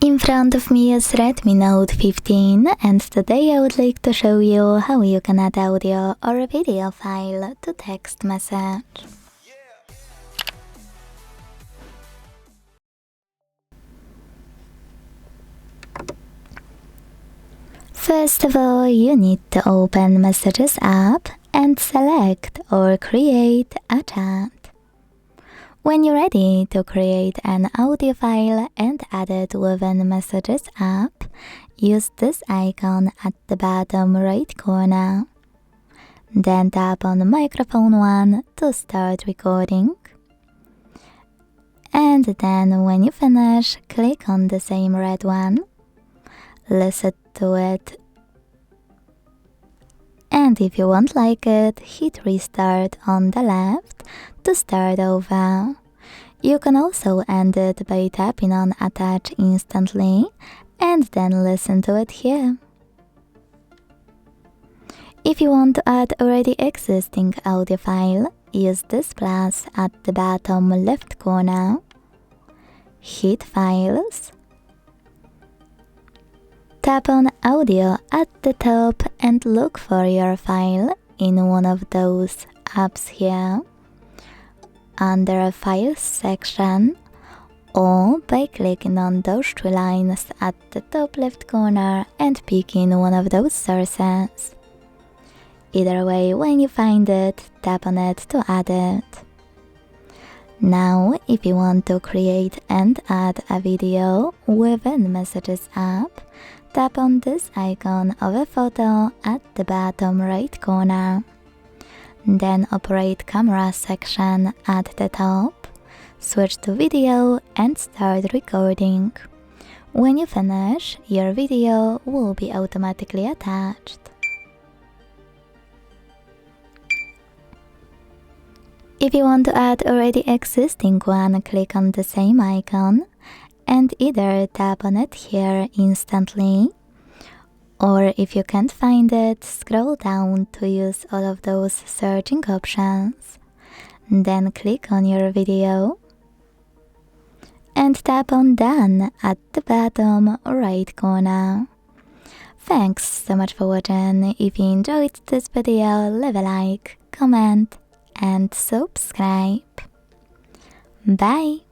In front of me is Redmi Note 15 and today I would like to show you how you can add audio or video file to text message. First of all, you need to open Messages app and select or create a chat. When you're ready to create an audio file and add it within Messages app, use this icon at the bottom right corner. Then tap on microphone 1 to start recording. And then when you finish, click on the same red one. Listen to it. And if you won't like it, hit restart on the left to start over. You can also end it by tapping on attach instantly and then listen to it here. If you want to add already existing audio file, use this plus at the bottom left corner. Hit Files. Tap on Audio at the top and look for your file in one of those apps here, under Files section, or by clicking on those three lines at the top left corner and picking one of those sources. Either way, when you find it, tap on it to add it. Now, if you want to create and add a video within Messages app, tap on this icon of a photo at the bottom right corner. Then operate camera section at the top, switch to video and start recording. When you finish, your video will be automatically attached. If you want to add already existing one, click on the same icon and either tap on it here instantly, or if you can't find it, scroll down to use all of those searching options. Then click on your video and tap on Done at the bottom right corner. Thanks so much for watching. If you enjoyed this video, leave a like, comment and subscribe. Bye!